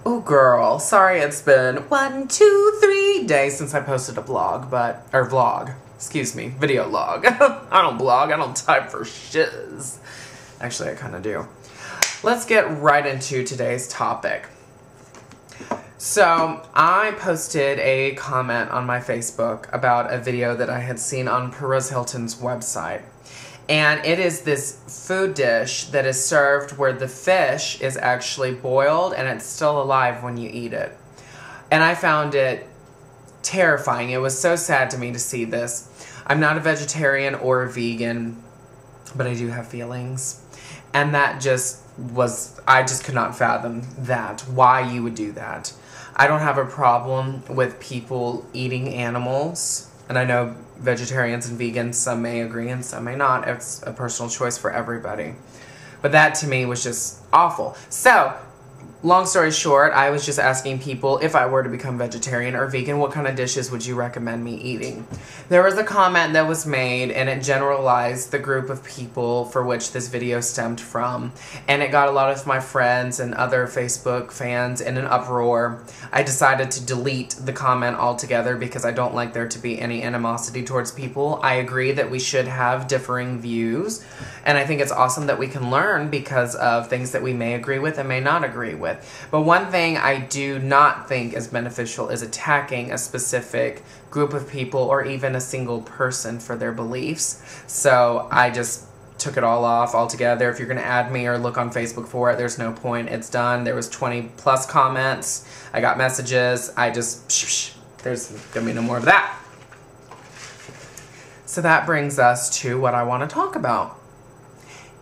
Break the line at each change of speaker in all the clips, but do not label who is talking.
Oh girl, sorry it's been 1, 2, 3 days since I posted a vlog, excuse me, video log. I don't blog, I don't type for shiz. Actually, I kind of do. Let's get right into today's topic. So, I posted a comment on my Facebook about a video that I had seen on Perez Hilton's website. And it is this food dish that is served where the fish is actually boiled and it's still alive when you eat it. And I found it terrifying. It was so sad to me to see this. I'm not a vegetarian or a vegan, but I do have feelings. And that just was, I just could not fathom that, why you would do that. I don't have a problem with people eating animals. And I know vegetarians and vegans, some may agree and some may not. It's a personal choice for everybody. But that to me was just awful. So, long story short, I was just asking people if I were to become vegetarian or vegan, what kind of dishes would you recommend me eating? There was a comment that was made and it generalized the group of people for which this video stemmed from. And it got a lot of my friends and other Facebook fans in an uproar. I decided to delete the comment altogether because I don't like there to be any animosity towards people. I agree that we should have differing views. And I think it's awesome that we can learn because of things that we may agree with and may not agree with. But one thing I do not think is beneficial is attacking a specific group of people or even a single person for their beliefs. So I just took it all off altogether. If you're going to add me or look on Facebook for it, there's no point. It's done. There was 20 plus comments. I got messages. I just, there's going to be no more of that. So that brings us to what I want to talk about.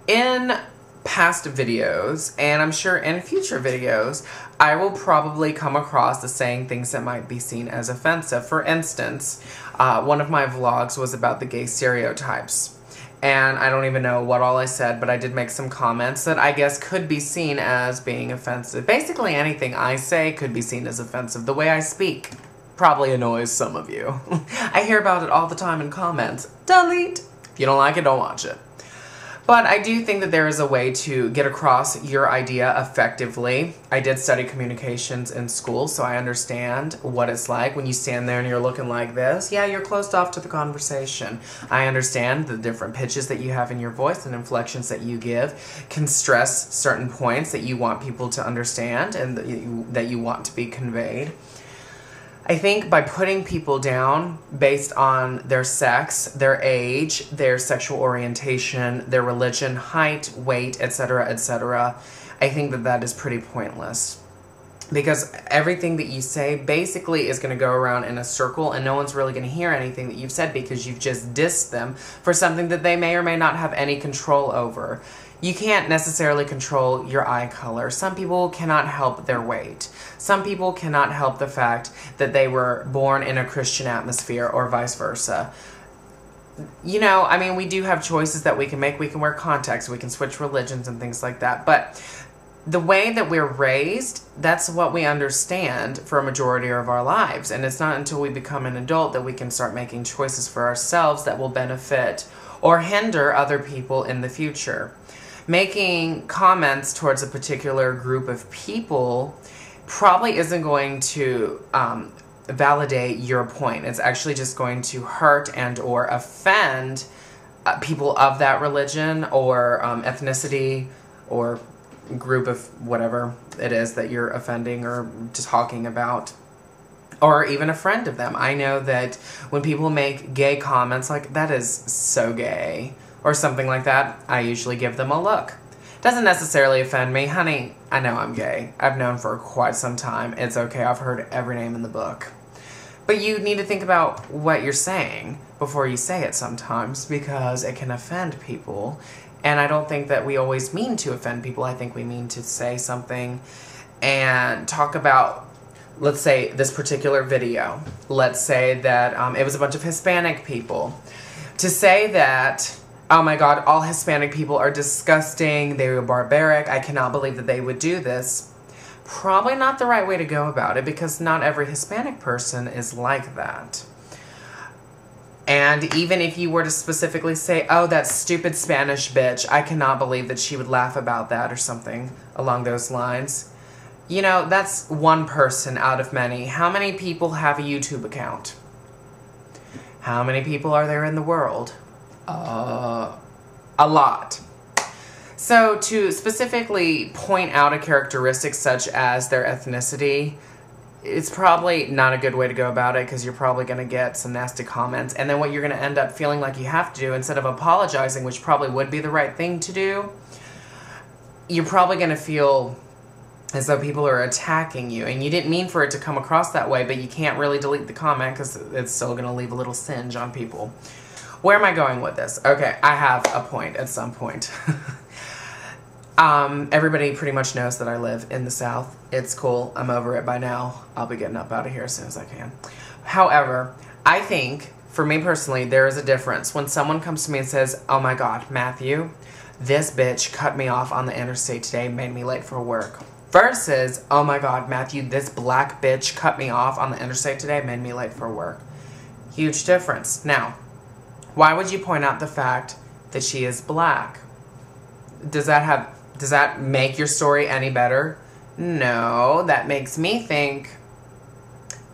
In past videos, and I'm sure in future videos, I will probably come across as saying things that might be seen as offensive. For instance, one of my vlogs was about the gay stereotypes. And I don't even know what all I said, but I did make some comments that I guess could be seen as being offensive. Basically anything I say could be seen as offensive. The way I speak probably annoys some of you. I hear about it all the time in comments. Delete! If you don't like it, don't watch it. But I do think that there is a way to get across your idea effectively. I did study communications in school, so I understand what it's like when you stand there and you're looking like this. Yeah, you're closed off to the conversation. I understand the different pitches that you have in your voice and inflections that you give can stress certain points that you want people to understand and that you want to be conveyed. I think by putting people down based on their sex, their age, their sexual orientation, their religion, height, weight, etc., etc., I think that that is pretty pointless. Because everything that you say basically is going to go around in a circle and no one's really going to hear anything that you've said because you've just dissed them for something that they may or may not have any control over. You can't necessarily control your eye color. Some people cannot help their weight. Some people cannot help the fact that they were born in a Christian atmosphere or vice versa. You know, I mean, we do have choices that we can make. We can wear contacts, we can switch religions and things like that. But the way that we're raised, that's what we understand for a majority of our lives. And it's not until we become an adult that we can start making choices for ourselves that will benefit or hinder other people in the future. Making comments towards a particular group of people probably isn't going to validate your point. It's actually just going to hurt and or offend people of that religion or ethnicity or group of whatever it is that you're offending or just talking about. Or even a friend of them. I know that when people make gay comments like, that is so gay, or something like that, I usually give them a look. Doesn't necessarily offend me. Honey, I know I'm gay. I've known for quite some time. It's okay. I've heard every name in the book. But you need to think about what you're saying before you say it sometimes because it can offend people. And I don't think that we always mean to offend people. I think we mean to say something and talk about, let's say, this particular video. Let's say that it was a bunch of Hispanic people. To say that, oh my God, all Hispanic people are disgusting, they were barbaric, I cannot believe that they would do this. Probably not the right way to go about it because not every Hispanic person is like that. And even if you were to specifically say, oh, that stupid Spanish bitch, I cannot believe that she would laugh about that or something along those lines. You know, that's one person out of many. How many people have a YouTube account? How many people are there in the world? A lot. So to specifically point out a characteristic such as their ethnicity, it's probably not a good way to go about it, because you're probably going to get some nasty comments. And then what you're going to end up feeling like you have to do, instead of apologizing, which probably would be the right thing to do, you're probably going to feel as though people are attacking you. And you didn't mean for it to come across that way, but you can't really delete the comment because it's still going to leave a little singe on people. Where am I going with this? Okay, I have a point at some point. Everybody pretty much knows that I live in the South. It's cool. I'm over it by now. I'll be getting up out of here as soon as I can. However, I think, for me personally, there is a difference when someone comes to me and says, oh my God, Matthew, this bitch cut me off on the interstate today, made me late for work. Versus, oh my God, Matthew, this black bitch cut me off on the interstate today, made me late for work. Huge difference. Now, why would you point out the fact that she is black? Does that make your story any better? No, that makes me think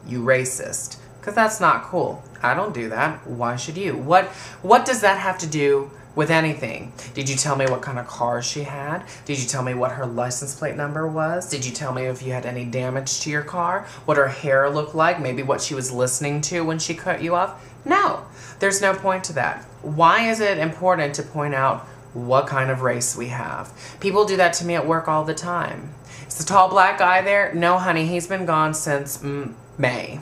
you racist, because that's not cool. I don't do that. Why should you? What does that have to do with anything? Did you tell me what kind of car she had? Did you tell me what her license plate number was? Did you tell me if you had any damage to your car? What her hair looked like? Maybe what she was listening to when she cut you off? No, there's no point to that. Why is it important to point out what kind of race we have? People do that to me at work all the time. Is the tall black guy there? No, honey, he's been gone since May.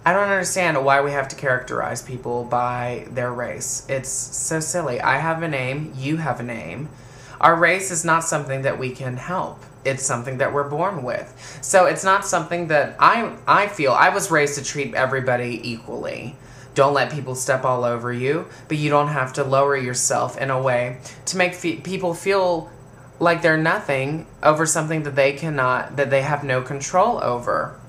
I don't understand why we have to characterize people by their race. It's so silly. I have a name, you have a name. Our race is not something that we can help. It's something that we're born with. So it's not something that I feel. I was raised to treat everybody equally. Don't let people step all over you, but you don't have to lower yourself in a way to make people feel like they're nothing over something that they have no control over.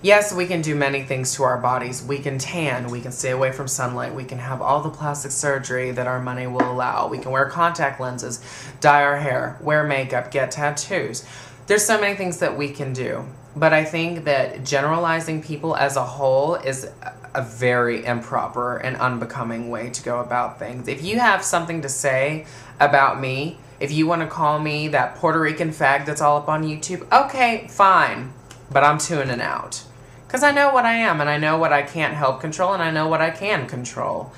Yes, we can do many things to our bodies. We can tan, we can stay away from sunlight, we can have all the plastic surgery that our money will allow. We can wear contact lenses, dye our hair, wear makeup, get tattoos. There's so many things that we can do. But I think that generalizing people as a whole is a very improper and unbecoming way to go about things. If you have something to say about me, if you want to call me that Puerto Rican fag that's all up on YouTube, okay, fine. But I'm tuning out. Because I know what I am, and I know what I can't help control, and I know what I can control.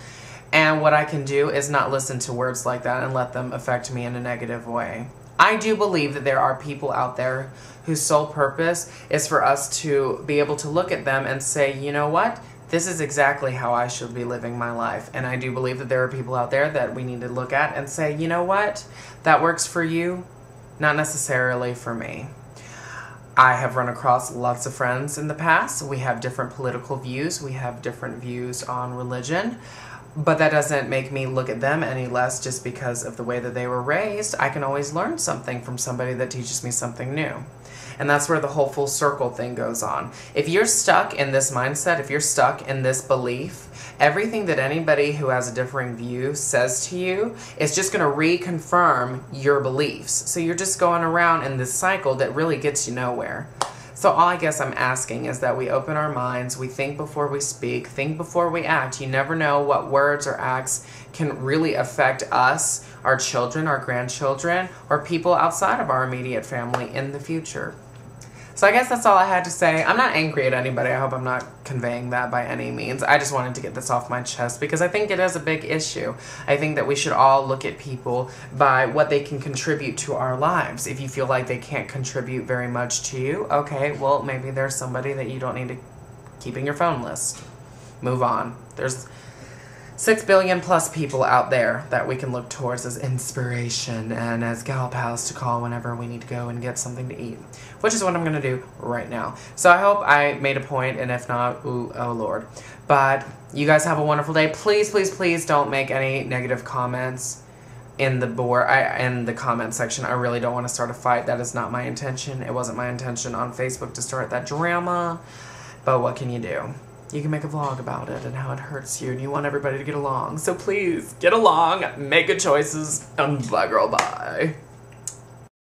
And what I can do is not listen to words like that and let them affect me in a negative way. I do believe that there are people out there whose sole purpose is for us to be able to look at them and say, you know what? This is exactly how I should be living my life. And I do believe that there are people out there that we need to look at and say, you know what? That works for you, not necessarily for me. I have run across lots of friends in the past. We have different political views. We have different views on religion. But that doesn't make me look at them any less just because of the way that they were raised. I can always learn something from somebody that teaches me something new. And that's where the whole full circle thing goes on. If you're stuck in this mindset, if you're stuck in this belief, everything that anybody who has a differing view says to you is just going to reconfirm your beliefs. So you're just going around in this cycle that really gets you nowhere. So all I guess I'm asking is that we open our minds, we think before we speak, think before we act. You never know what words or acts can really affect us, our children, our grandchildren, or people outside of our immediate family in the future. So I guess that's all I had to say. I'm not angry at anybody. I hope I'm not conveying that by any means. I just wanted to get this off my chest because I think it is a big issue. I think that we should all look at people by what they can contribute to our lives. If you feel like they can't contribute very much to you, okay, well, maybe there's somebody that you don't need to keep in your phone list. Move on. There's 6 billion plus people out there that we can look towards as inspiration and as gal pals to call whenever we need to go and get something to eat, which is what I'm going to do right now. So I hope I made a point, and if not, ooh, oh Lord. But you guys have a wonderful day. Please, please, please don't make any negative comments in the comment section. I really don't want to start a fight. That is not my intention. It wasn't my intention on Facebook to start that drama. But what can you do? You can make a vlog about it and how it hurts you, and you want everybody to get along. So please, get along, make good choices, and bye girl, bye.